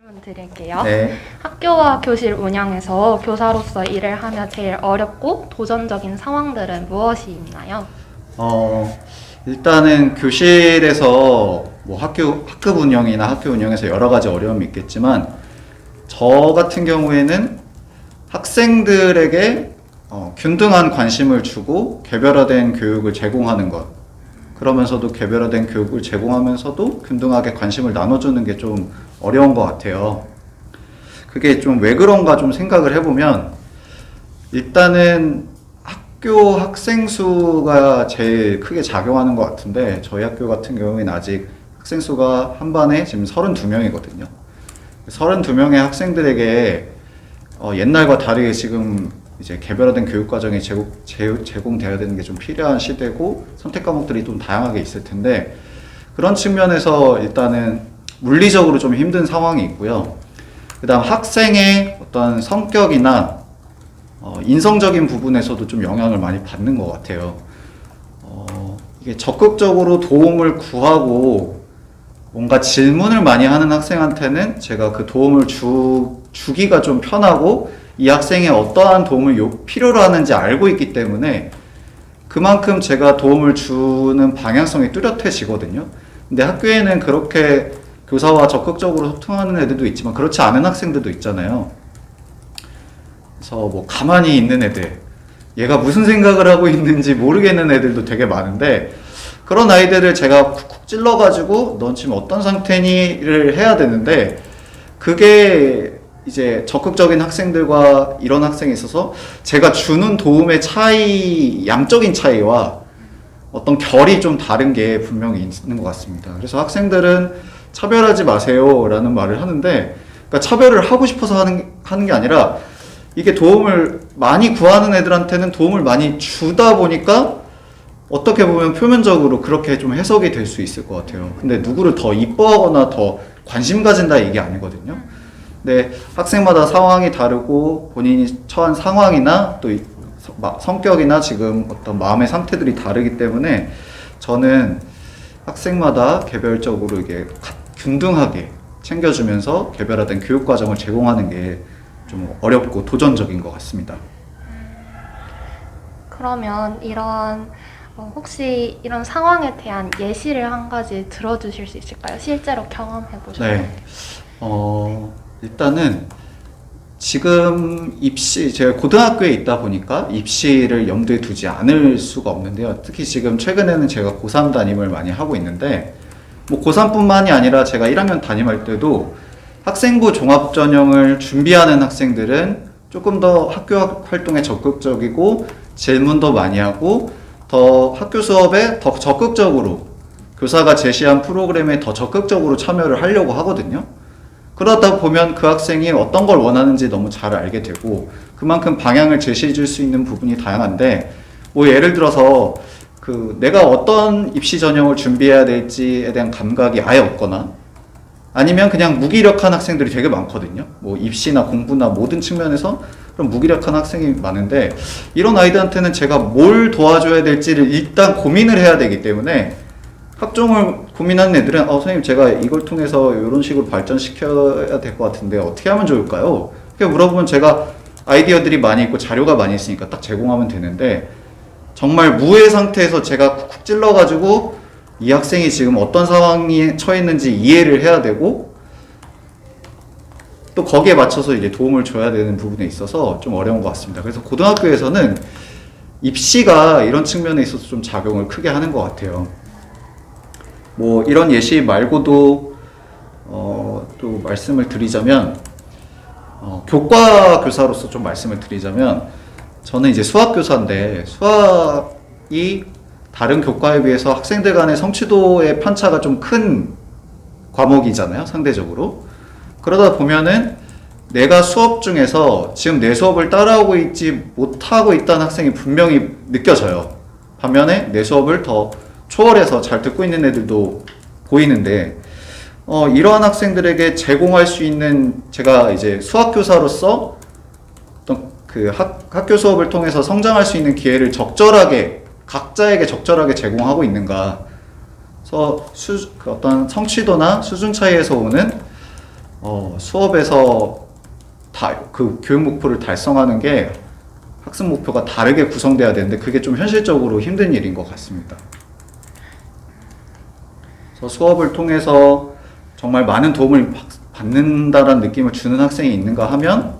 질문 드릴게요. 네. 학교와 교실 운영에서 교사로서 일을 하며 제일 어렵고 도전적인 상황들은 무엇이 있나요? 일단은 교실에서 뭐 학급 운영이나 학교 운영에서 여러 가지 어려움이 있겠지만, 저 같은 경우에는 학생들에게 균등한 관심을 주고 개별화된 교육을 제공하는 것, 그러면서도 개별화된 교육을 제공하면서도 균등하게 관심을 나눠주는 게 좀 어려운 것 같아요. 그게 좀 왜 그런가 좀 생각을 해보면, 일단은 학교 학생 수가 제일 크게 작용하는 것 같은데, 저희 학교 같은 경우에는 아직 학생 수가 한 반에 지금 32명이거든요. 32명의 학생들에게 옛날과 다르게 지금 이제 개별화된 교육 과정이 제공되어야 되는 게 좀 필요한 시대고, 선택 과목들이 좀 다양하게 있을 텐데, 그런 측면에서 일단은 물리적으로 좀 힘든 상황이 있고요. 그 다음 학생의 어떤 성격이나 인성적인 부분에서도 좀 영향을 많이 받는 것 같아요. 이게 적극적으로 도움을 구하고 뭔가 질문을 많이 하는 학생한테는 제가 그 도움을 주기가 좀 편하고, 이 학생이 어떠한 도움을 필요로 하는지 알고 있기 때문에 그만큼 제가 도움을 주는 방향성이 뚜렷해지거든요. 근데 학교에는 그렇게 교사와 적극적으로 소통하는 애들도 있지만 그렇지 않은 학생들도 있잖아요. 그래서 뭐 가만히 있는 애들, 얘가 무슨 생각을 하고 있는지 모르겠는 애들도 되게 많은데, 그런 아이들을 제가 쿡쿡 찔러가지고 넌 지금 어떤 상태니를 해야 되는데, 그게 이제 적극적인 학생들과 이런 학생에 있어서 제가 주는 도움의 차이, 양적인 차이와 어떤 결이 좀 다른 게 분명히 있는 것 같습니다. 그래서 학생들은 차별하지 마세요 라는 말을 하는데, 그러니까 차별을 하고 싶어서 하는 게 아니라, 이게 도움을 많이 구하는 애들한테는 도움을 많이 주다 보니까 어떻게 보면 표면적으로 그렇게 좀 해석이 될 수 있을 것 같아요. 근데 누구를 더 이뻐하거나 더 관심 가진다 이게 아니거든요. 근데 학생마다 상황이 다르고 본인이 처한 상황이나 또 성격이나 지금 어떤 마음의 상태들이 다르기 때문에, 저는 학생마다 개별적으로 이게 균등하게 챙겨주면서 개별화된 교육 과정을 제공하는 게 좀 어렵고 도전적인 것 같습니다. 그러면 혹시 이런 상황에 대한 예시를 한 가지 들어주실 수 있을까요? 실제로 경험해 보셨나요? 네. 일단은 지금 제가 고등학교에 있다 보니까 입시를 염두에 두지 않을 수가 없는데요. 특히 지금 최근에는 제가 고3 담임을 많이 하고 있는데, 뭐 고3뿐만이 아니라 제가 1학년 담임할 때도 학생부 종합전형을 준비하는 학생들은 조금 더 학교 활동에 적극적이고 질문도 많이 하고 더 학교 수업에 더 적극적으로, 교사가 제시한 프로그램에 더 적극적으로 참여를 하려고 하거든요. 그러다 보면 그 학생이 어떤 걸 원하는지 너무 잘 알게 되고, 그만큼 방향을 제시해 줄 수 있는 부분이 다양한데, 뭐 예를 들어서 내가 어떤 입시 전형을 준비해야 될지에 대한 감각이 아예 없거나, 아니면 그냥 무기력한 학생들이 되게 많거든요. 뭐 입시나 공부나 모든 측면에서 그런 무기력한 학생이 많은데, 이런 아이들한테는 제가 뭘 도와줘야 될지를 일단 고민을 해야 되기 때문에, 학종을 고민하는 애들은 선생님 제가 이걸 통해서 이런 식으로 발전시켜야 될 것 같은데 어떻게 하면 좋을까요? 이렇게 물어보면 제가 아이디어들이 많이 있고 자료가 많이 있으니까 딱 제공하면 되는데, 정말 무의 상태에서 제가 쿡쿡 찔러가지고 이 학생이 지금 어떤 상황에 처해 있는지 이해를 해야 되고, 또 거기에 맞춰서 이제 도움을 줘야 되는 부분에 있어서 좀 어려운 것 같습니다. 그래서 고등학교에서는 입시가 이런 측면에 있어서 좀 작용을 크게 하는 것 같아요. 뭐 이런 예시 말고도 또 말씀을 드리자면, 교과 교사로서 좀 말씀을 드리자면, 저는 이제 수학 교사인데, 수학이 다른 교과에 비해서 학생들 간의 성취도의 편차가 좀 큰 과목이잖아요, 상대적으로. 그러다 보면은 내가 수업 중에서 지금 내 수업을 따라오고 있지 못하고 있다는 학생이 분명히 느껴져요. 반면에 내 수업을 더 초월해서 잘 듣고 있는 애들도 보이는데, 이러한 학생들에게 제공할 수 있는, 제가 이제 수학교사로서 어떤 학교 수업을 통해서 성장할 수 있는 기회를 각자에게 적절하게 제공하고 있는가. 그래서 어떤 성취도나 수준 차이에서 오는 수업에서 그 교육 목표를 달성하는 게 학습 목표가 다르게 구성돼야 되는데 그게 좀 현실적으로 힘든 일인 것 같습니다. 그래서 수업을 통해서 정말 많은 도움을 받는다라는 느낌을 주는 학생이 있는가 하면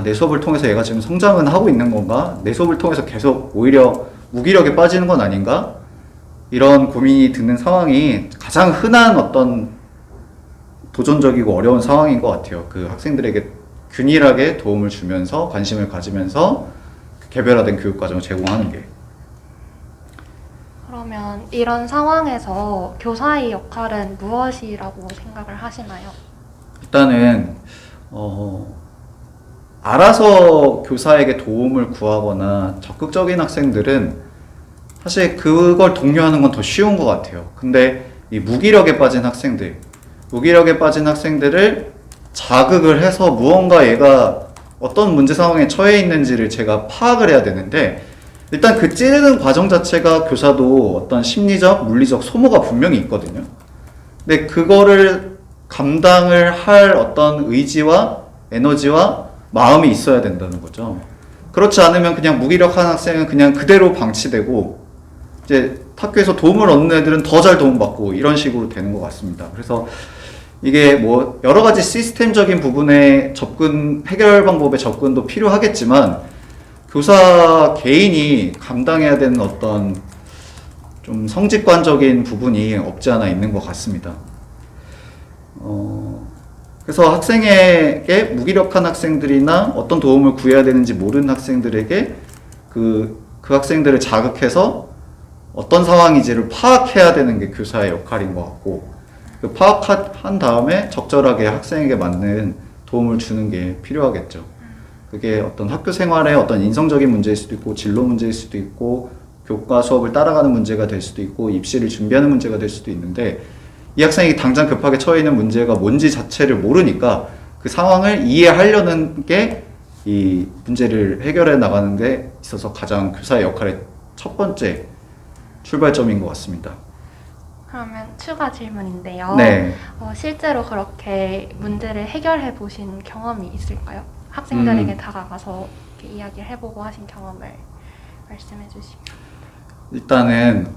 내 수업을 통해서 얘가 지금 성장은 하고 있는 건가? 내 수업을 통해서 계속 오히려 무기력에 빠지는 건 아닌가? 이런 고민이 드는 상황이 가장 흔한 어떤 도전적이고 어려운 상황인 것 같아요. 그 학생들에게 균일하게 도움을 주면서 관심을 가지면서 개별화된 교육 과정을 제공하는 게. 그러면 이런 상황에서 교사의 역할은 무엇이라고 생각을 하시나요? 일단은 알아서 교사에게 도움을 구하거나 적극적인 학생들은 사실 그걸 독려하는 건 더 쉬운 것 같아요. 근데 이 무기력에 빠진 학생들을 자극을 해서 무언가 얘가 어떤 문제 상황에 처해 있는지를 제가 파악을 해야 되는데, 일단 그 찌르는 과정 자체가 교사도 어떤 심리적, 물리적 소모가 분명히 있거든요. 근데 그거를 감당을 할 어떤 의지와 에너지와 마음이 있어야 된다는 거죠. 그렇지 않으면 그냥 무기력한 학생은 그냥 그대로 방치되고, 이제 학교에서 도움을 얻는 애들은 더 잘 도움받고 이런 식으로 되는 것 같습니다. 그래서 이게 뭐 여러 가지 시스템적인 부분의 해결 방법의 접근도 필요하겠지만, 교사 개인이 감당해야 되는 어떤 좀 성직관적인 부분이 없지 않아 있는 것 같습니다. 그래서 학생에게 무기력한 학생들이나 어떤 도움을 구해야 되는지 모르는 학생들에게 그 학생들을 자극해서 어떤 상황인지를 파악해야 되는 게 교사의 역할인 것 같고, 그 파악한 다음에 적절하게 학생에게 맞는 도움을 주는 게 필요하겠죠. 그게 어떤 학교 생활의 어떤 인성적인 문제일 수도 있고, 진로 문제일 수도 있고, 교과 수업을 따라가는 문제가 될 수도 있고, 입시를 준비하는 문제가 될 수도 있는데, 이 학생이 당장 급하게 처해 있는 문제가 뭔지 자체를 모르니까 그 상황을 이해하려는 게 이 문제를 해결해 나가는 데 있어서 가장 교사의 역할의 첫 번째 출발점인 것 같습니다. 그러면 추가 질문인데요. 네. 실제로 그렇게 문제를 해결해 보신 경험이 있을까요? 학생들에게 다가가서 이렇게 이야기를 해보고 하신 경험을 말씀해 주시면. 일단은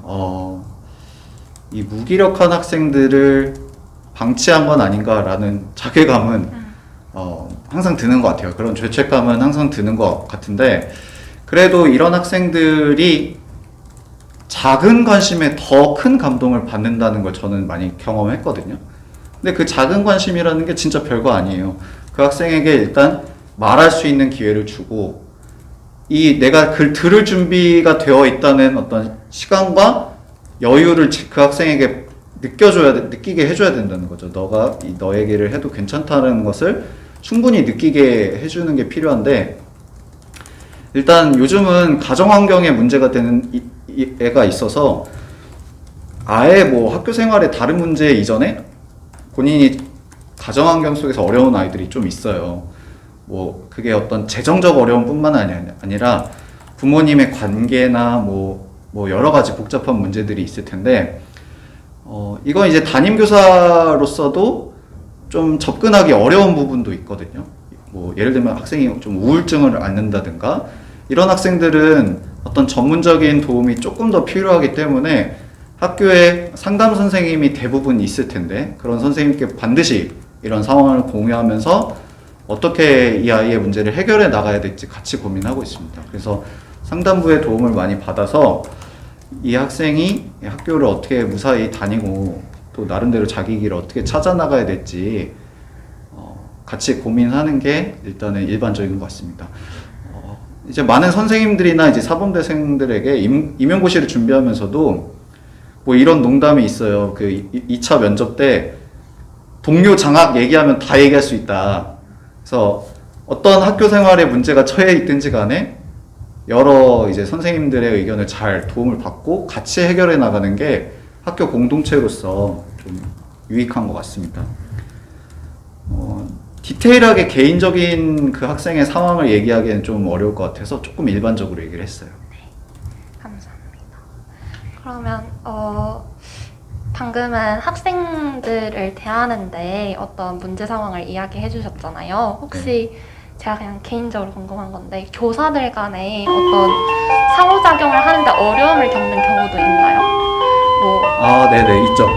이 무기력한 학생들을 방치한 건 아닌가라는 자괴감은 항상 드는 것 같아요. 그런 죄책감은 항상 드는 것 같은데, 그래도 이런 학생들이 작은 관심에 더 큰 감동을 받는다는 걸 저는 많이 경험했거든요. 근데 그 작은 관심이라는 게 진짜 별거 아니에요. 그 학생에게 일단 말할 수 있는 기회를 주고, 내가 그걸 들을 준비가 되어 있다는 어떤 시간과 여유를 그 학생에게 느끼게 해줘야 된다는 거죠. 너가 너 얘기를 해도 괜찮다는 것을 충분히 느끼게 해주는 게 필요한데, 일단 요즘은 가정환경에 문제가 되는 애가 있어서 아예 뭐 학교 생활의 다른 문제 이전에 본인이 가정환경 속에서 어려운 아이들이 좀 있어요. 뭐 그게 어떤 재정적 어려움뿐만 아니라 부모님의 관계나 뭐 여러 가지 복잡한 문제들이 있을 텐데, 이건 이제 담임교사로서도 좀 접근하기 어려운 부분도 있거든요. 뭐 예를 들면 학생이 좀 우울증을 앓는다든가, 이런 학생들은 어떤 전문적인 도움이 조금 더 필요하기 때문에 학교에 상담 선생님이 대부분 있을 텐데, 그런 선생님께 반드시 이런 상황을 공유하면서 어떻게 이 아이의 문제를 해결해 나가야 될지 같이 고민하고 있습니다. 그래서 상담부의 도움을 많이 받아서 이 학생이 학교를 어떻게 무사히 다니고 또 나름대로 자기 길을 어떻게 찾아 나가야 될지 같이 고민하는 게 일단은 일반적인 것 같습니다. 이제 많은 선생님들이나 이제 사범대생들에게 임용고시를 준비하면서도 뭐 이런 농담이 있어요. 그 2차 면접 때 동료 장학 얘기하면 다 얘기할 수 있다. 그래서 어떤 학교 생활에 문제가 처해 있든지 간에 여러 이제 선생님들의 의견을 잘 도움을 받고 같이 해결해 나가는 게 학교 공동체로서 좀 유익한 것 같습니다. 디테일하게 개인적인 그 학생의 상황을 얘기하기엔 좀 어려울 것 같아서 조금 일반적으로 얘기를 했어요. 네, 감사합니다. 그러면 방금은 학생들을 대하는데 어떤 문제 상황을 이야기해 주셨잖아요. 혹시 제가 그냥 개인적으로 궁금한 건데 교사들 간에 어떤 상호작용을 하는데 어려움을 겪는 경우도 있나요? 네네, 있죠.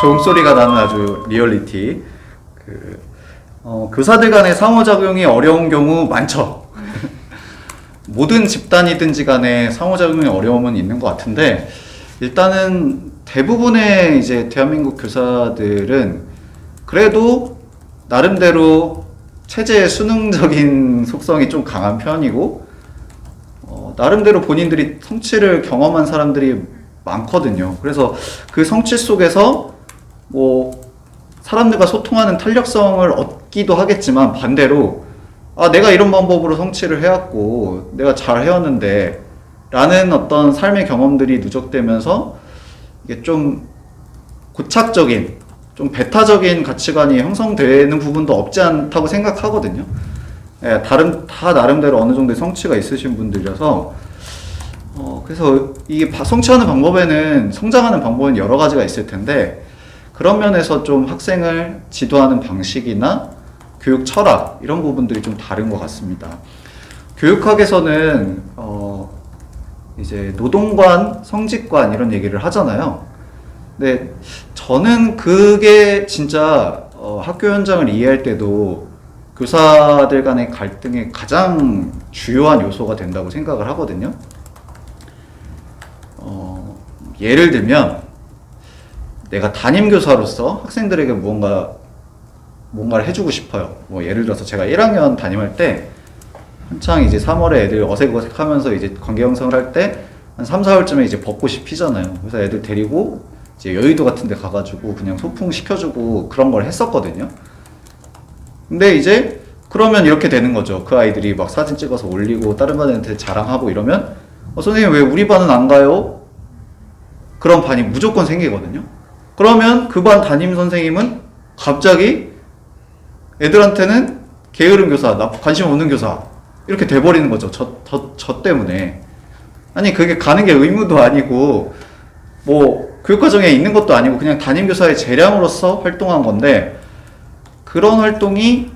종소리가 나는 아주 리얼리티. 교사들 간의 상호작용이 어려운 경우 많죠. 모든 집단이든지 간에 상호작용의 어려움은 있는 것 같은데, 일단은 대부분의 이제 대한민국 교사들은 그래도 나름대로 체제의 수능적인 속성이 좀 강한 편이고, 나름대로 본인들이 성취를 경험한 사람들이 많거든요. 그래서 그 성취 속에서 뭐 사람들과 소통하는 탄력성을 얻기도 하겠지만, 반대로 내가 이런 방법으로 성취를 해왔고 내가 잘 해왔는데 라는 어떤 삶의 경험들이 누적되면서 이게 좀 고착적인, 좀 배타적인 가치관이 형성되는 부분도 없지 않다고 생각하거든요. 예, 다 나름대로 어느 정도의 성취가 있으신 분들이라서 그래서 이게 성취하는 방법에는, 성장하는 방법은 여러 가지가 있을 텐데, 그런 면에서 좀 학생을 지도하는 방식이나 교육 철학 이런 부분들이 좀 다른 것 같습니다. 교육학에서는 이제 노동관, 성직관 이런 얘기를 하잖아요. 근데 저는 그게 진짜 학교 현장을 이해할 때도 교사들 간의 갈등의 가장 주요한 요소가 된다고 생각을 하거든요. 예를 들면 내가 담임교사로서 학생들에게 뭔가를 해주고 싶어요. 뭐 예를 들어서 제가 1학년 담임할 때 한창 이제 3월에 애들 어색어색하면서 이제 관계 형성을 할 때 한 3, 4월쯤에 이제 벚꽃이 피잖아요. 그래서 애들 데리고 이제 여의도 같은 데 가가지고 그냥 소풍 시켜주고 그런 걸 했었거든요. 근데 이제 그러면 이렇게 되는 거죠. 그 아이들이 막 사진 찍어서 올리고 다른 반한테 자랑하고 이러면 선생님 왜 우리 반은 안 가요? 그런 반이 무조건 생기거든요. 그러면 그 반 담임 선생님은 갑자기 애들한테는 게으른 교사, 나 관심 없는 교사 이렇게 돼버리는 거죠. 저 때문에. 아니 그게 가는 게 의무도 아니고 뭐 교육과정에 있는 것도 아니고 그냥 담임교사의 재량으로서 활동한 건데, 그런 활동이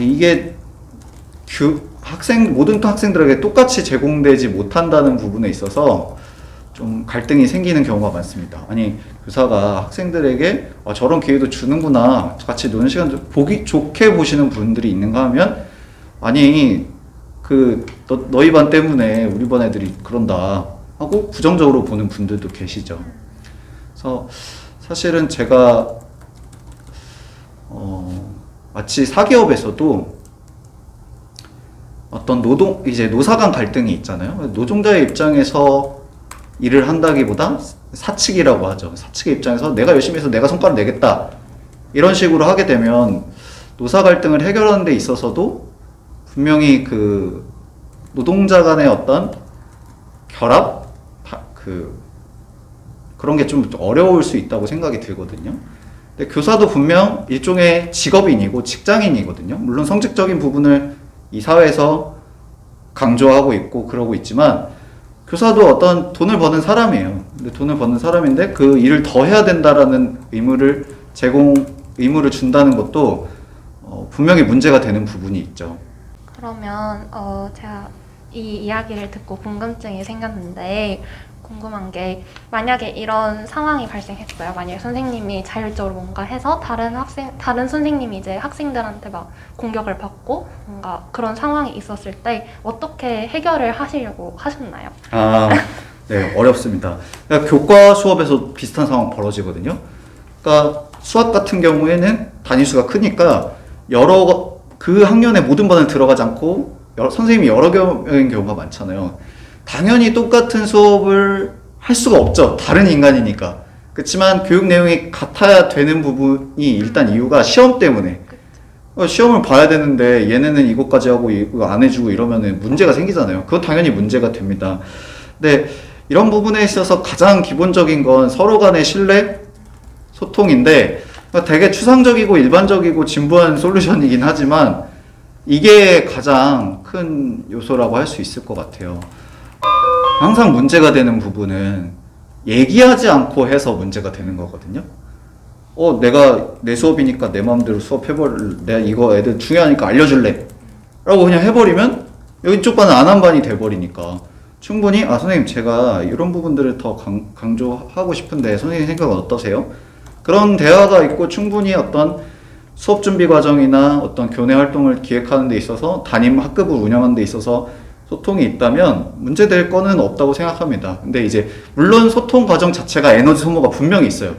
이게 모든 학생들에게 똑같이 제공되지 못한다는 부분에 있어서 좀 갈등이 생기는 경우가 많습니다. 아니 교사가 학생들에게 저런 기회도 주는구나, 같이 노는 시간도 보기 좋게 보시는 분들이 있는가 하면, 아니 너희 반 때문에 우리 반 애들이 그런다 하고 부정적으로 보는 분들도 계시죠. 그래서 사실은 제가 마치 사기업에서도 어떤 노사 간 갈등이 있잖아요. 노동자의 입장에서 일을 한다기보다 사측이라고 하죠. 사측의 입장에서 내가 열심히 해서 내가 성과를 내겠다 이런 식으로 하게 되면 노사 갈등을 해결하는 데 있어서도 분명히 그 노동자 간의 어떤 결합? 그런 게 좀 어려울 수 있다고 생각이 들거든요. 근데 교사도 분명 일종의 직업인이고 직장인이거든요. 물론 성직적인 부분을 이 사회에서 강조하고 있고 그러고 있지만, 교사도 어떤 돈을 버는 사람이에요. 근데 돈을 버는 사람인데 그 일을 더 해야 된다라는 의무를 준다는 것도 분명히 문제가 되는 부분이 있죠. 그러면 제가 이 이야기를 듣고 궁금증이 생겼는데, 궁금한 게 만약에 이런 상황이 발생했어요. 만약에 선생님이 자율적으로 뭔가 해서 다른 선생님이 이제 학생들한테 막 공격을 받고 뭔가 그런 상황이 있었을 때 어떻게 해결을 하시려고 하셨나요? 네, 어렵습니다. 그러니까 교과 수업에서 비슷한 상황 벌어지거든요. 그러니까 수학 같은 경우에는 단위수가 크니까 그 학년의 모든 반을 들어가지 않고 선생님이 여러 명인 경우가 많잖아요. 당연히 똑같은 수업을 할 수가 없죠. 다른 인간이니까. 그렇지만 교육 내용이 같아야 되는 부분이 일단 이유가 시험 때문에. 시험을 봐야 되는데 얘네는 이것까지 하고 이거 안 해주고 이러면 문제가 생기잖아요. 그건 당연히 문제가 됩니다. 근데 이런 부분에 있어서 가장 기본적인 건 서로 간의 신뢰, 소통인데, 되게 추상적이고 일반적이고 진부한 솔루션이긴 하지만 이게 가장 큰 요소라고 할 수 있을 것 같아요. 항상 문제가 되는 부분은 얘기하지 않고 해서 문제가 되는 거거든요. 내가 내 수업이니까 내 마음대로 수업해버릴래. 내가 이거 애들 중요하니까 알려줄래. 라고 그냥 해버리면 여기 쪽 반은 안 한 반이 돼버리니까 충분히 선생님 제가 이런 부분들을 더 강조하고 싶은데 선생님 생각은 어떠세요? 그런 대화가 있고 충분히 어떤 수업 준비 과정이나 어떤 교내 활동을 기획하는 데 있어서 담임 학급을 운영하는 데 있어서 소통이 있다면 문제될 거는 없다고 생각합니다. 근데 이제 물론 소통 과정 자체가 에너지 소모가 분명히 있어요.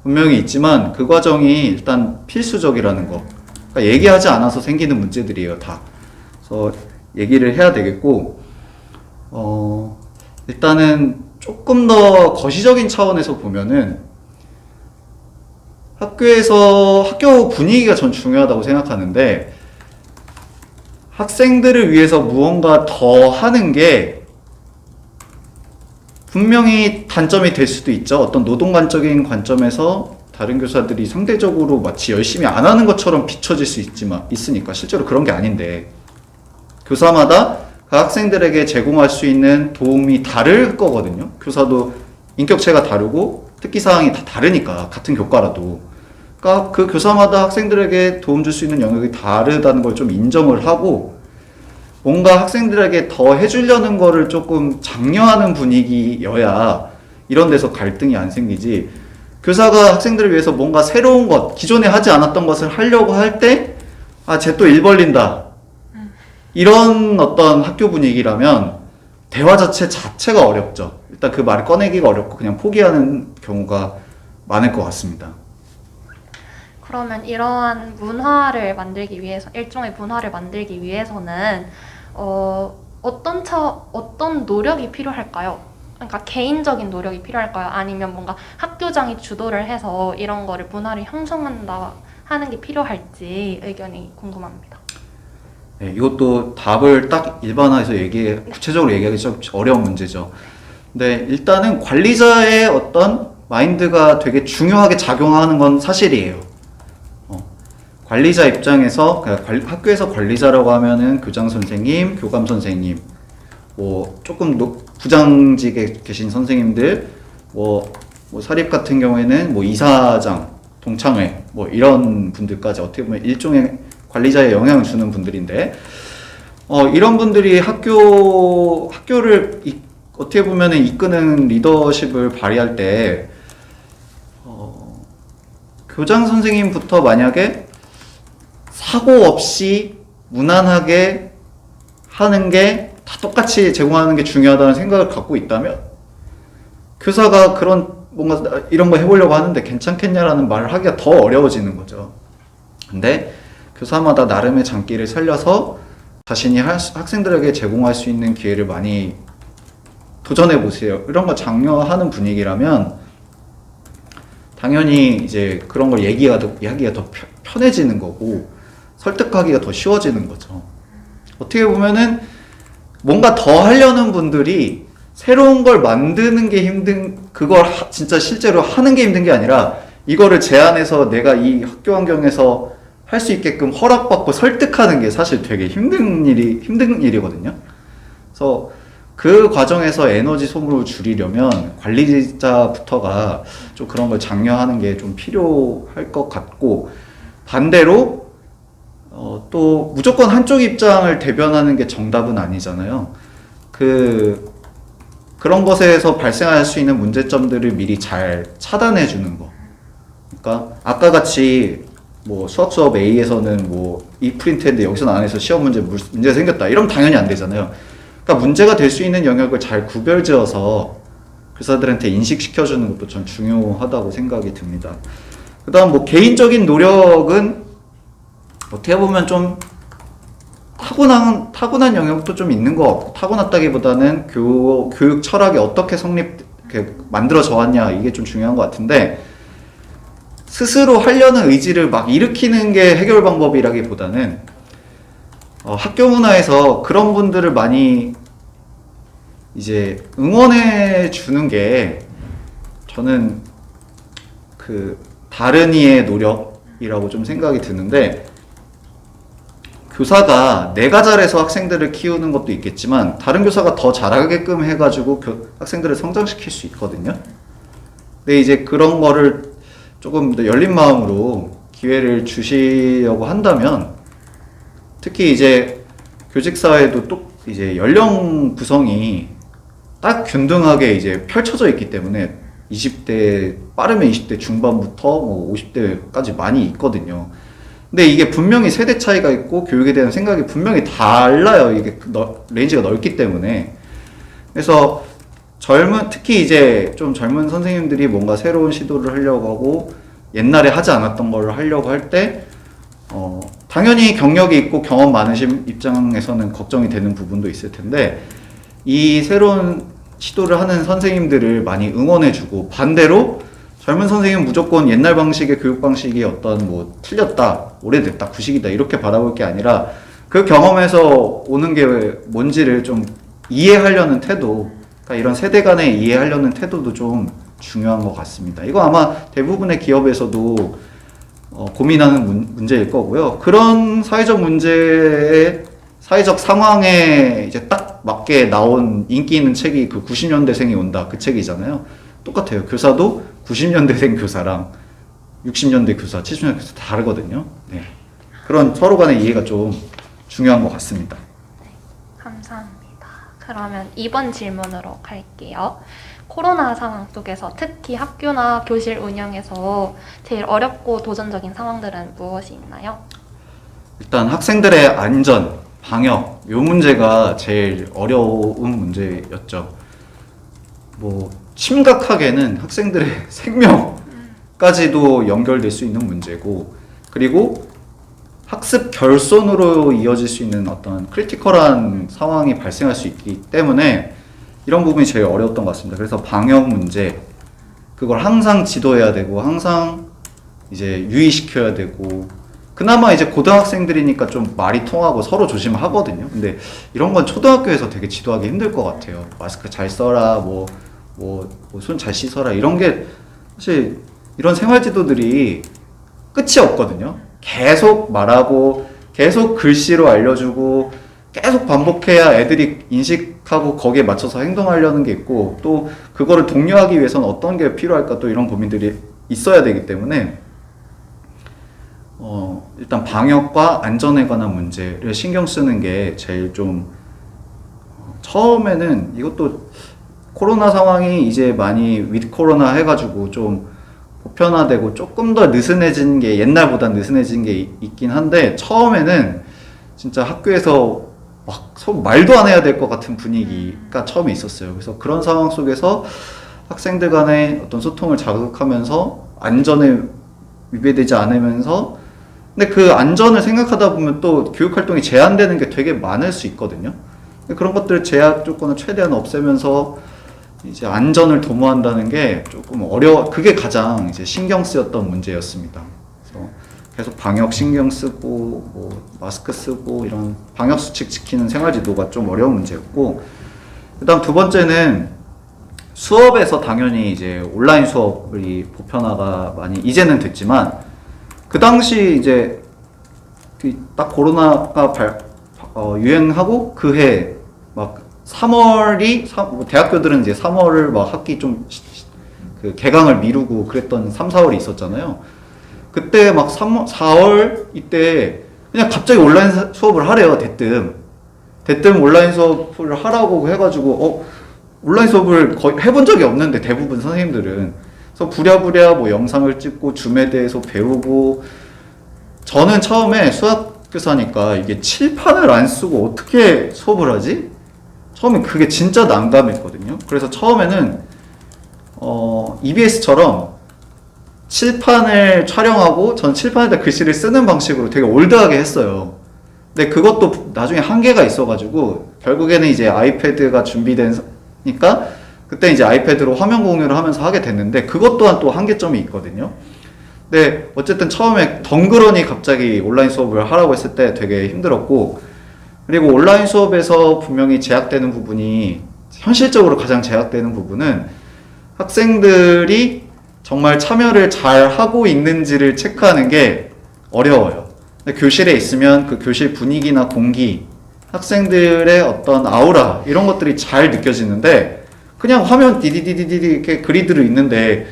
분명히 있지만 그 과정이 일단 필수적이라는 거. 그러니까 얘기하지 않아서 생기는 문제들이에요, 다. 그래서 얘기를 해야 되겠고, 일단은 조금 더 거시적인 차원에서 보면은 학교 분위기가 전 중요하다고 생각하는데, 학생들을 위해서 무언가 더 하는 게 분명히 단점이 될 수도 있죠. 어떤 노동관적인 관점에서 다른 교사들이 상대적으로 마치 열심히 안 하는 것처럼 비춰질 수 있으니까 실제로 그런 게 아닌데, 교사마다 그 학생들에게 제공할 수 있는 도움이 다를 거거든요. 교사도 인격체가 다르고 특기사항이 다 다르니까, 같은 교과라도. 그러니까 그 교사마다 학생들에게 도움 줄 수 있는 영역이 다르다는 걸 좀 인정을 하고, 뭔가 학생들에게 더 해주려는 거를 조금 장려하는 분위기여야 이런 데서 갈등이 안 생기지, 교사가 학생들을 위해서 뭔가 새로운 것, 기존에 하지 않았던 것을 하려고 할 때, 쟤 또 일 벌린다. 이런 어떤 학교 분위기라면 대화 자체가 어렵죠. 일단 그 말을 꺼내기가 어렵고 그냥 포기하는 경우가 많을 것 같습니다. 그러면 이러한 문화를 만들기 위해서, 일종의 문화를 만들기 위해서는 어떤 노력이 필요할까요? 그러니까 개인적인 노력이 필요할까요? 아니면 뭔가 학교장이 주도를 해서 이런 거를 문화를 형성한다 하는 게 필요할지 의견이 궁금합니다. 네, 이것도 답을 딱 일반화해서 구체적으로 얘기하기 좀 어려운 문제죠. 근데 일단은 관리자의 어떤 마인드가 되게 중요하게 작용하는 건 사실이에요. 관리자 입장에서, 학교에서 관리자라고 하면은 교장 선생님, 교감 선생님, 조금 부장직에 계신 선생님들, 사립 같은 경우에는 이사장, 동창회, 이런 분들까지 어떻게 보면 일종의 관리자의 영향을 주는 분들인데, 이런 분들이 학교를 어떻게 보면은 이끄는 리더십을 발휘할 때, 교장 선생님부터 만약에 사고 없이 무난하게 하는 게 다 똑같이 제공하는 게 중요하다는 생각을 갖고 있다면, 교사가 뭔가 이런 거 해보려고 하는데 괜찮겠냐라는 말을 하기가 더 어려워지는 거죠. 근데 교사마다 나름의 장기를 살려서 자신이 학생들에게 제공할 수 있는 기회를 많이 도전해 보세요. 이런 거 장려하는 분위기라면 당연히 이제 그런 걸 얘기하기가 더 편해지는 거고, 설득하기가 더 쉬워지는 거죠. 어떻게 보면은 뭔가 더 하려는 분들이 새로운 걸 만드는 게 그걸 진짜 실제로 하는 게 힘든 게 아니라, 이거를 제안해서 내가 이 학교 환경에서 할 수 있게끔 허락받고 설득하는 게 사실 되게 힘든 일이거든요. 그래서 그 과정에서 에너지 소모를 줄이려면 관리자부터가 좀 그런 걸 장려하는 게 좀 필요할 것 같고, 반대로 또 무조건 한쪽 입장을 대변하는 게 정답은 아니잖아요. 그런 것에서 발생할 수 있는 문제점들을 미리 잘 차단해 주는 거. 그러니까 아까 같이 수학 A에서는 이 프린트인데 여기서는 안 해서 시험 문제가 생겼다, 이러면 당연히 안 되잖아요. 그러니까 문제가 될 수 있는 영역을 잘 구별지어서 교사들한테 인식시켜주는 것도 전 중요하다고 생각이 듭니다. 그 다음 개인적인 노력은 어떻게 보면 좀 타고난 영역도 좀 있는 것 같고, 타고났다기보다는 교육 철학이 어떻게 만들어져 왔냐, 이게 좀 중요한 것 같은데, 스스로 하려는 의지를 막 일으키는 게 해결 방법이라기보다는 학교 문화에서 그런 분들을 많이 이제 응원해 주는 게 저는 다른 이의 노력이라고 좀 생각이 드는데, 교사가 내가 잘해서 학생들을 키우는 것도 있겠지만 다른 교사가 더 잘하게끔 해가지고 학생들을 성장시킬 수 있거든요. 근데 이제 그런 거를 조금 더 열린 마음으로 기회를 주시려고 한다면, 특히 이제 교직사회도 또 이제 연령 구성이 딱 균등하게 이제 펼쳐져 있기 때문에 20대, 빠르면 20대 중반부터 뭐 50대까지 많이 있거든요. 근데 이게 분명히 세대 차이가 있고 교육에 대한 생각이 분명히 달라요. 이게 레인지가 넓기 때문에. 그래서 특히 이제 좀 젊은 선생님들이 뭔가 새로운 시도를 하려고 하고 옛날에 하지 않았던 걸 하려고 할 때, 당연히 경력이 있고 경험 많으신 입장에서는 걱정이 되는 부분도 있을 텐데, 이 새로운 시도를 하는 선생님들을 많이 응원해주고, 반대로 젊은 선생님은 무조건 옛날 방식의 교육 방식이 어떤 뭐 틀렸다, 오래됐다, 구식이다 이렇게 바라볼 게 아니라 그 경험에서 오는 게 뭔지를 좀 이해하려는 태도, 그러니까 이런 세대 간에 이해하려는 태도도 좀 중요한 것 같습니다. 이거 아마 대부분의 기업에서도 고민하는 문제일 거고요. 그런 사회적 문제에, 사회적 상황에 이제 딱 맞게 나온 인기 있는 책이 그 90년대생이 온다, 그 책이잖아요. 똑같아요. 교사도 90년대생 교사랑 60년대 교사, 70년대 교사 다르거든요. 네. 그런 서로 간의 이해가 좀 중요한 것 같습니다. 감사합니다. 그러면 이번 질문으로 갈게요. 코로나 상황 속에서 특히 학교나 교실 운영에서 제일 어렵고 도전적인 상황들은 무엇이 있나요? 일단 학생들의 안전, 방역, 요 문제가 제일 어려운 문제였죠. 뭐 심각하게는 학생들의 생명까지도 연결될 수 있는 문제고, 그리고 학습 결손으로 이어질 수 있는 어떤 크리티컬한 상황이 발생할 수 있기 때문에 이런 부분이 제일 어려웠던 것 같습니다. 그래서 방역 문제, 그걸 항상 지도해야 되고 항상 이제 유의시켜야 되고, 그나마 이제 고등학생들이니까 좀 말이 통하고 서로 조심하거든요. 근데 이런 건 초등학교에서 되게 지도하기 힘들 것 같아요. 마스크 잘 써라, 손 잘 씻어라, 이런 게 사실 이런 생활 지도들이 끝이 없거든요. 계속 말하고 계속 글씨로 알려주고 계속 반복해야 애들이 인식하고 거기에 맞춰서 행동하려는 게 있고, 또 그거를 독려하기 위해서는 어떤 게 필요할까, 또 이런 고민들이 있어야 되기 때문에 일단 방역과 안전에 관한 문제를 신경 쓰는 게 제일 좀, 처음에는 이것도 코로나 상황이 이제 많이 윗 코로나 해가지고 좀 보편화되고 조금 더 느슨해진 게, 옛날보다 느슨해진 게 있긴 한데, 처음에는 진짜 학교에서 막 서로 말도 안 해야 될 것 같은 분위기가 처음에 있었어요. 그래서 그런 상황 속에서 학생들 간의 어떤 소통을 자극하면서 안전에 위배되지 않으면서, 근데 그 안전을 생각하다 보면 또 교육 활동이 제한되는 게 되게 많을 수 있거든요. 그런 것들 제약 조건을 최대한 없애면서 이제 안전을 도모한다는 게 조금 그게 가장 이제 신경 쓰였던 문제였습니다. 그래서 계속 방역 신경 쓰고 뭐 마스크 쓰고 이런 방역 수칙 지키는 생활 지도가 좀 어려운 문제였고, 그다음 두 번째는 수업에서 당연히 이제 온라인 수업이 보편화가 많이 이제는 됐지만, 그 당시 이제 딱 코로나가 유행하고 그해 막 3월이 대학교들은 이제 3월을 막 학기 좀 그 개강을 미루고 그랬던 3, 4월이 있었잖아요. 그때 막 4월 이때 그냥 갑자기 온라인 수업을 하래요. 대뜸 온라인 수업을 하라고 해가지고 온라인 수업을 거의 해본 적이 없는데, 대부분 선생님들은. 그래서 부랴부랴 뭐 영상을 찍고 줌에 대해서 배우고, 저는 처음에 수학교사니까 이게 칠판을 안 쓰고 어떻게 수업을 하지? 처음에 그게 진짜 난감했거든요. 그래서 처음에는 EBS처럼 칠판을 촬영하고 전 칠판에다 글씨를 쓰는 방식으로 되게 올드하게 했어요. 근데 그것도 나중에 한계가 있어가지고 결국에는 이제 아이패드가 준비되니까 그때 이제 아이패드로 화면 공유를 하면서 하게 됐는데, 그것 또한 또 한계점이 있거든요. 근데 어쨌든 처음에 덩그러니 갑자기 온라인 수업을 하라고 했을 때 되게 힘들었고, 그리고 온라인 수업에서 분명히 제약되는 부분이, 현실적으로 가장 제약되는 부분은 학생들이 정말 참여를 잘 하고 있는지를 체크하는 게 어려워요. 근데 교실에 있으면 그 교실 분위기나 공기, 학생들의 어떤 아우라 이런 것들이 잘 느껴지는데 그냥 화면 디디디디디 이렇게 그리드로 있는데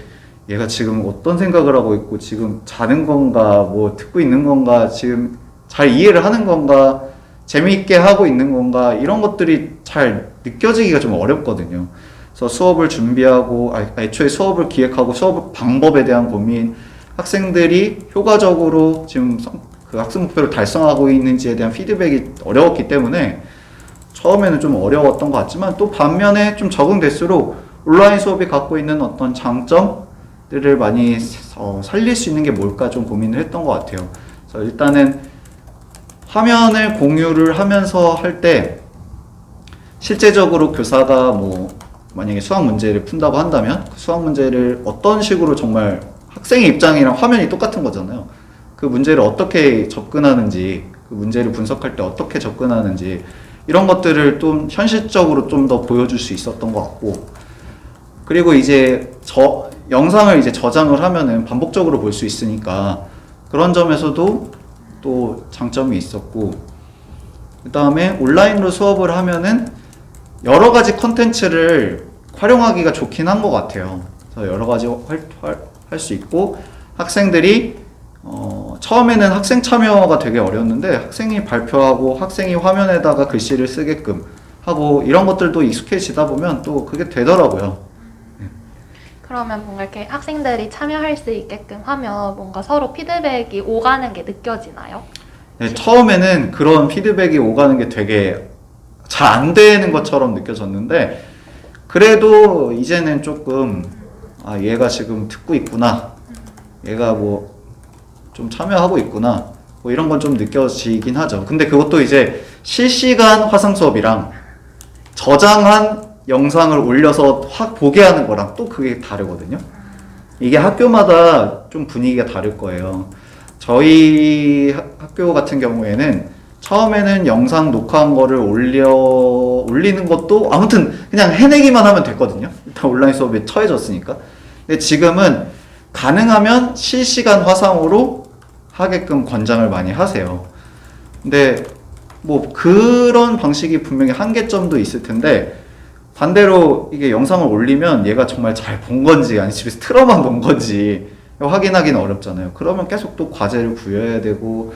얘가 지금 어떤 생각을 하고 있고 지금 자는 건가 뭐 듣고 있는 건가 지금 잘 이해를 하는 건가 재미있게 하고 있는 건가 이런 것들이 잘 느껴지기가 좀 어렵거든요. 그래서 수업을 준비하고 애초에 수업을 기획하고 수업 방법에 대한 고민, 학생들이 효과적으로 지금 그 학습 목표를 달성하고 있는지에 대한 피드백이 어려웠기 때문에 처음에는 좀 어려웠던 것 같지만 또 반면에 좀 적응될수록 온라인 수업이 갖고 있는 어떤 장점들을 많이 살릴 수 있는 게 뭘까 좀 고민을 했던 것 같아요. 그래서 일단은 화면을 공유를 하면서 할 때 실제적으로 교사가 뭐 만약에 수학 문제를 푼다고 한다면 그 수학 문제를 어떤 식으로 정말 학생의 입장이랑 화면이 똑같은 거잖아요. 그 문제를 어떻게 접근하는지, 그 문제를 분석할 때 어떻게 접근하는지 이런 것들을 좀 현실적으로 좀 더 보여줄 수 있었던 것 같고, 그리고 이제 영상을 이제 저장을 하면은 반복적으로 볼 수 있으니까 그런 점에서도 또 장점이 있었고, 그 다음에 온라인으로 수업을 하면은 여러 가지 컨텐츠를 활용하기가 좋긴 한 것 같아요. 그래서 여러 가지 할 수 있고, 학생들이 처음에는 학생 참여가 되게 어려웠는데 학생이 발표하고 학생이 화면에다가 글씨를 쓰게끔 하고 이런 것들도 익숙해지다 보면 또 그게 되더라고요. 그러면 뭔가 이렇게 학생들이 참여할 수 있게끔 하면 뭔가 서로 피드백이 오가는 게 느껴지나요? 네, 처음에는 그런 피드백이 오가는 게 되게 잘 안 되는 것처럼 느껴졌는데 그래도 이제는 조금 얘가 지금 듣고 있구나, 얘가 뭐 좀 참여하고 있구나 뭐 이런 건 좀 느껴지긴 하죠. 근데 그것도 이제 실시간 화상 수업이랑 저장한 영상을 올려서 확 보게 하는 거랑 또 그게 다르거든요. 이게 학교마다 좀 분위기가 다를 거예요. 저희 학교 같은 경우에는 처음에는 영상 녹화한 거를 올리는 것도 아무튼 그냥 해내기만 하면 됐거든요. 일단 온라인 수업에 처해졌으니까. 근데 지금은 가능하면 실시간 화상으로 하게끔 권장을 많이 하세요. 근데 뭐 그런 방식이 분명히 한계점도 있을 텐데 반대로 이게 영상을 올리면 얘가 정말 잘 본 건지 아니 집에서 틀어만 놓은 건지 확인하기는 어렵잖아요. 그러면 계속 또 과제를 구해야 되고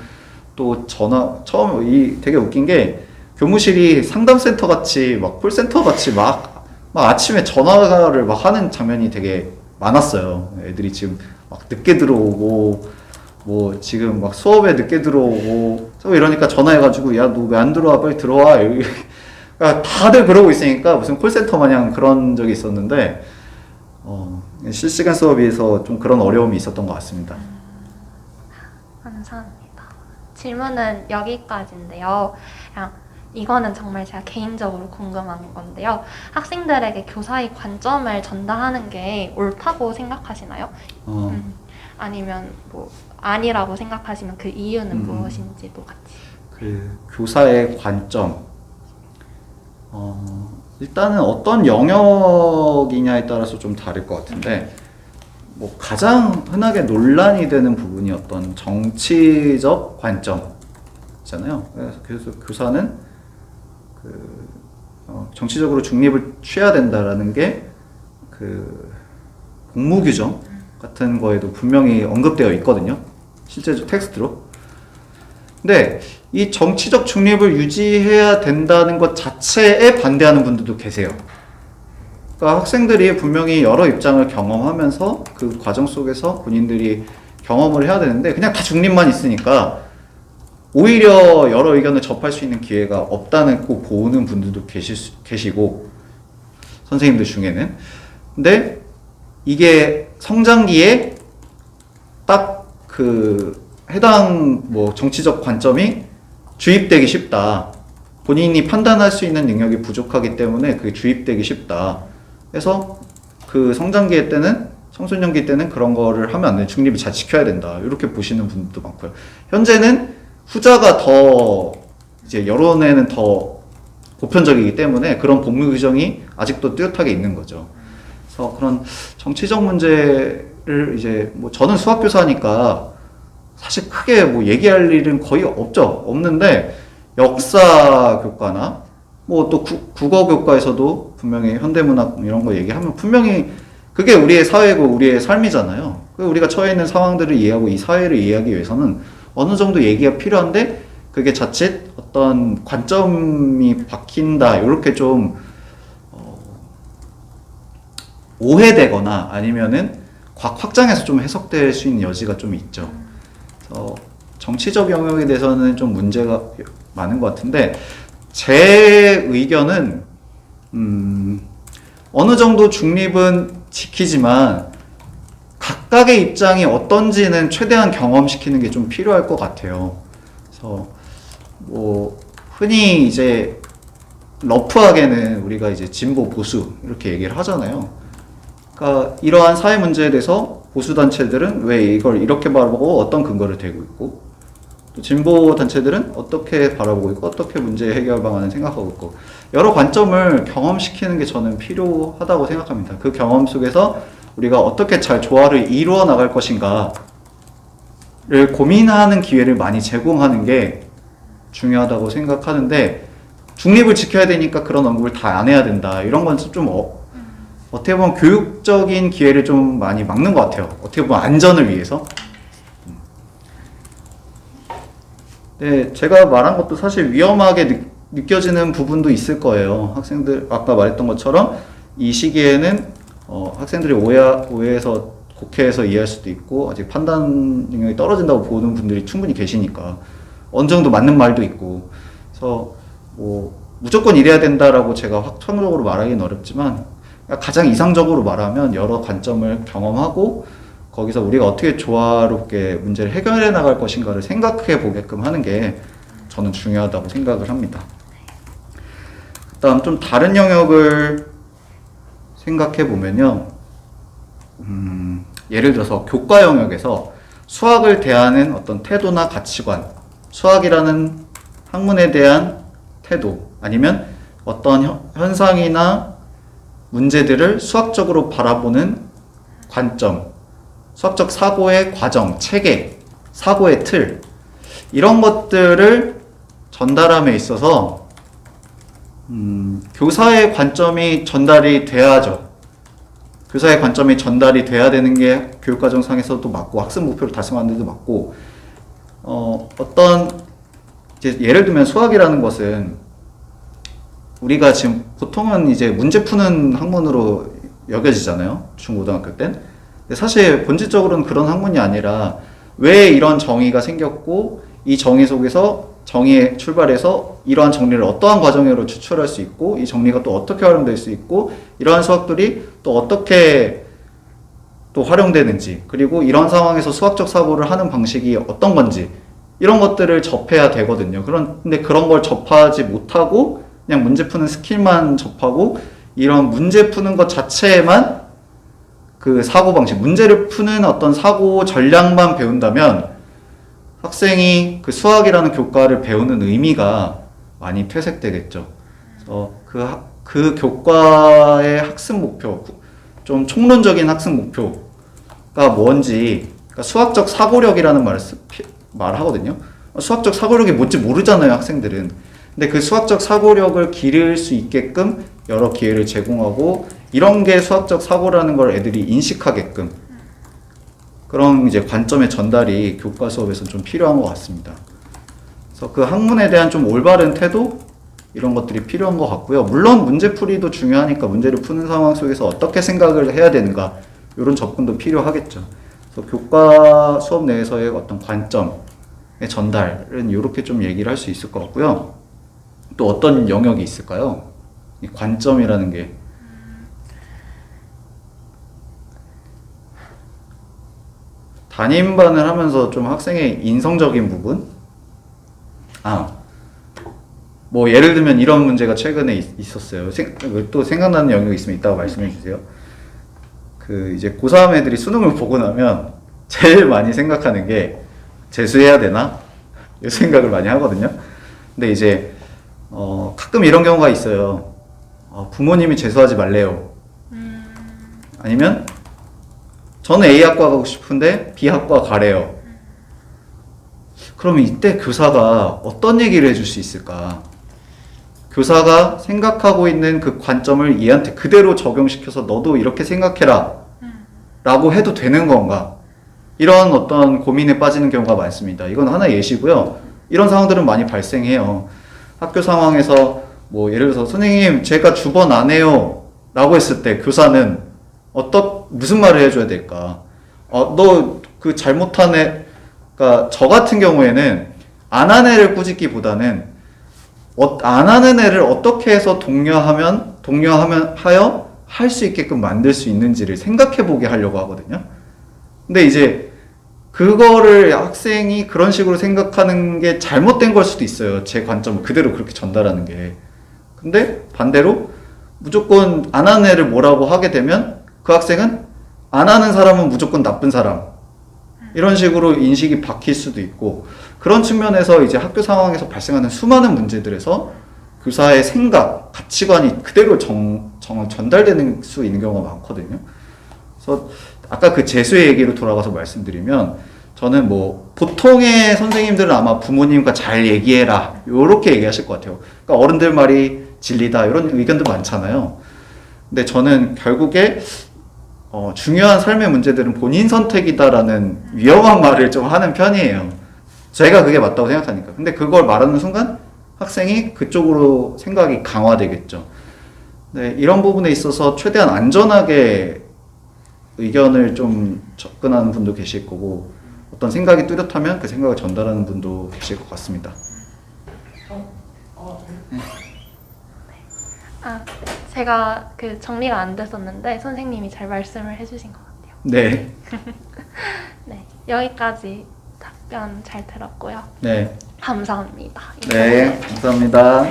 또 되게 웃긴 게 교무실이 상담센터 같이 막 콜센터 같이 막 아침에 전화를 막 하는 장면이 되게 많았어요. 애들이 지금 막 늦게 들어오고 뭐 지금 막 수업에 늦게 들어오고 이러니까 전화해가지고 야 너 왜 안 들어와 빨리 들어와 그러니까 다들 그러고 있으니까 무슨 콜센터 마냥 그런 적이 있었는데 실시간 수업에서 좀 그런 어려움이 있었던 것 같습니다. 감사합니다. 질문은 여기까지인데요. 그냥 이거는 정말 제가 개인적으로 궁금한 건데요. 학생들에게 교사의 관점을 전달하는 게 옳다고 생각하시나요? 아니면 뭐 아니라고 생각하시면 그 이유는 무엇인지도 같이. 그 교사의 관점. 일단은 어떤 영역이냐에 따라서 좀 다를 것 같은데, 뭐 가장 흔하게 논란이 되는 부분이 어떤 정치적 관점이잖아요. 그래서 교사는 정치적으로 중립을 취해야 된다라는 게 그 공무 규정 같은 거에도 분명히 언급되어 있거든요. 실제적 텍스트로. 근데 이 정치적 중립을 유지해야 된다는 것 자체에 반대하는 분들도 계세요. 그러니까 학생들이 분명히 여러 입장을 경험하면서 그 과정 속에서 본인들이 경험을 해야 되는데 그냥 다 중립만 있으니까 오히려 여러 의견을 접할 수 있는 기회가 없다는 꼭 보는 분들도 계시고 선생님들 중에는. 근데 이게 성장기에 딱 그 해당 뭐 정치적 관점이 주입되기 쉽다. 본인이 판단할 수 있는 능력이 부족하기 때문에 그게 주입되기 쉽다. 그래서 그 성장기 때는 청소년기 때는 그런 거를 하면 안 돼. 중립을 잘 지켜야 된다. 이렇게 보시는 분들도 많고요. 현재는 후자가 더 이제 여론에는 더 보편적이기 때문에 그런 복무 규정이 아직도 뚜렷하게 있는 거죠. 그래서 그런 정치적 문제를 이제 뭐 저는 수학교사니까 사실 크게 뭐 얘기할 일은 거의 없는데 역사 교과나 뭐 또 국어 교과에서도 분명히 현대문학 이런 거 얘기하면 분명히 그게 우리의 사회고 우리의 삶이잖아요. 우리가 처해 있는 상황들을 이해하고 이 사회를 이해하기 위해서는 어느 정도 얘기가 필요한데 그게 자칫 어떤 관점이 바뀐다 이렇게 좀 오해되거나 아니면은 확장해서 좀 해석될 수 있는 여지가 좀 있죠. 그래서 정치적 영역에 대해서는 좀 문제가 많은 것 같은데 제 의견은 어느 정도 중립은 지키지만 각각의 입장이 어떤지는 최대한 경험시키는 게 좀 필요할 것 같아요. 그래서 뭐 흔히 이제 러프하게는 우리가 이제 진보 보수 이렇게 얘기를 하잖아요. 그러니까 이러한 사회 문제에 대해서 보수 단체들은 왜 이걸 이렇게 바라보고 어떤 근거를 대고 있고 또 진보 단체들은 어떻게 바라보고 있고 어떻게 문제 해결 방안을 생각하고 있고 여러 관점을 경험시키는 게 저는 필요하다고 생각합니다. 그 경험 속에서 우리가 어떻게 잘 조화를 이루어 나갈 것인가를 고민하는 기회를 많이 제공하는 게 중요하다고 생각하는데 중립을 지켜야 되니까 그런 언급을 다 안 해야 된다 이런 건 좀 어떻게 보면 교육적인 기회를 좀 많이 막는 것 같아요. 어떻게 보면 안전을 위해서. 네, 제가 말한 것도 사실 위험하게 느껴지는 부분도 있을 거예요. 학생들 아까 말했던 것처럼 이 시기에는 학생들이 오해해서 곡해해서 이해할 수도 있고 아직 판단 능력이 떨어진다고 보는 분들이 충분히 계시니까 어느 정도 맞는 말도 있고 그래서 뭐 무조건 이래야 된다라고 제가 확정적으로 말하기는 어렵지만 가장 이상적으로 말하면 여러 관점을 경험하고 거기서 우리가 어떻게 조화롭게 문제를 해결해 나갈 것인가를 생각해 보게끔 하는 게 저는 중요하다고 생각을 합니다. 그다음 좀 다른 영역을 생각해 보면요. 예를 들어서 교과 영역에서 수학을 대하는 어떤 태도나 가치관, 수학이라는 학문에 대한 태도, 아니면 어떤 현상이나 문제들을 수학적으로 바라보는 관점, 수학적 사고의 과정, 체계, 사고의 틀 이런 것들을 전달함에 있어서 교사의 관점이 전달이 돼야죠. 교사의 관점이 전달이 돼야 되는 게 교육과정상에서도 맞고 학습 목표를 달성하는 데도 맞고 어떤 이제 예를 들면 수학이라는 것은 우리가 지금 보통은 이제 문제 푸는 학문으로 여겨지잖아요. 중고등학교 땐. 근데 사실 본질적으로는 그런 학문이 아니라 왜 이런 정의가 생겼고 이 정의 속에서 정의에 출발해서 이러한 정리를 어떠한 과정으로 추출할 수 있고 이 정리가 또 어떻게 활용될 수 있고 이러한 수학들이 또 어떻게 또 활용되는지 그리고 이런 상황에서 수학적 사고를 하는 방식이 어떤 건지 이런 것들을 접해야 되거든요. 그런데 그런 걸 접하지 못하고 그냥 문제 푸는 스킬만 접하고 이런 문제 푸는 것 자체에만 그 사고방식, 문제를 푸는 어떤 사고 전략만 배운다면 학생이 그 수학이라는 교과를 배우는 의미가 많이 퇴색되겠죠. 그래서 그 교과의 학습 목표, 좀 총론적인 학습 목표가 뭔지, 그러니까 수학적 사고력이라는 말을 하거든요. 수학적 사고력이 뭔지 모르잖아요, 학생들은. 근데 그 수학적 사고력을 기를 수 있게끔 여러 기회를 제공하고 이런 게 수학적 사고라는 걸 애들이 인식하게끔 그런 이제 관점의 전달이 교과 수업에서 좀 필요한 것 같습니다. 그래서 그 학문에 대한 좀 올바른 태도 이런 것들이 필요한 것 같고요. 물론 문제풀이도 중요하니까 문제를 푸는 상황 속에서 어떻게 생각을 해야 되는가 이런 접근도 필요하겠죠. 그래서 교과 수업 내에서의 어떤 관점의 전달은 이렇게 좀 얘기를 할 수 있을 것 같고요. 또 어떤 영역이 있을까요? 이 관점이라는 게 담임반을 하면서 좀 학생의 인성적인 부분? 뭐 예를 들면 이런 문제가 최근에 있었어요. 또 생각나는 영역이 있으면 이따가 말씀해 주세요. 그 이제 고3 애들이 수능을 보고 나면 제일 많이 생각하는 게 재수해야 되나? 이 생각을 많이 하거든요. 근데 이제 가끔 이런 경우가 있어요. 부모님이 재수하지 말래요. 아니면 저는 A학과 가고 싶은데 B학과 가래요. 그러면 이때 교사가 어떤 얘기를 해줄 수 있을까? 교사가 생각하고 있는 그 관점을 얘한테 그대로 적용시켜서 너도 이렇게 생각해라 라고 해도 되는 건가? 이런 어떤 고민에 빠지는 경우가 많습니다. 이건 하나의 예시고요. 이런 상황들은 많이 발생해요. 학교 상황에서 뭐 예를 들어서 선생님 제가 주번 안 해요 라고 했을 때 교사는 무슨 말을 해줘야 될까? 너 그 잘못한 애, 그러니까 저 같은 경우에는 안 한 애를 꾸짖기보다는 안 하는 애를 어떻게 해서 독려하여 할 수 있게끔 만들 수 있는지를 생각해 보게 하려고 하거든요. 근데 이제 그거를 학생이 그런 식으로 생각하는 게 잘못된 걸 수도 있어요. 제 관점을 그대로 그렇게 전달하는 게. 근데 반대로 무조건 안 하는 애를 뭐라고 하게 되면 그 학생은 안 하는 사람은 무조건 나쁜 사람. 이런 식으로 인식이 박힐 수도 있고, 그런 측면에서 이제 학교 상황에서 발생하는 수많은 문제들에서 교사의 생각, 가치관이 그대로 전달되는 수 있는 경우가 많거든요. 그래서 아까 그 재수의 얘기로 돌아가서 말씀드리면, 저는 뭐 보통의 선생님들은 아마 부모님과 잘 얘기해라 요렇게 얘기하실 것 같아요. 그러니까 어른들 말이 진리다 이런 의견도 많잖아요. 근데 저는 결국에 중요한 삶의 문제들은 본인 선택이다라는 위험한 말을 좀 하는 편이에요. 제가 그게 맞다고 생각하니까. 근데 그걸 말하는 순간 학생이 그쪽으로 생각이 강화되겠죠. 네, 이런 부분에 있어서 최대한 안전하게 의견을 좀 접근하는 분도 계실 거고, 어떤 생각이 뚜렷하면 그 생각을 전달하는 분도 계실 것 같습니다. 제가 그 정리가 안 됐었는데 선생님이 잘 말씀을 해주신 것 같아요. 네. 네, 여기까지 답변 잘 들었고요. 네. 감사합니다. 네, 감사합니다.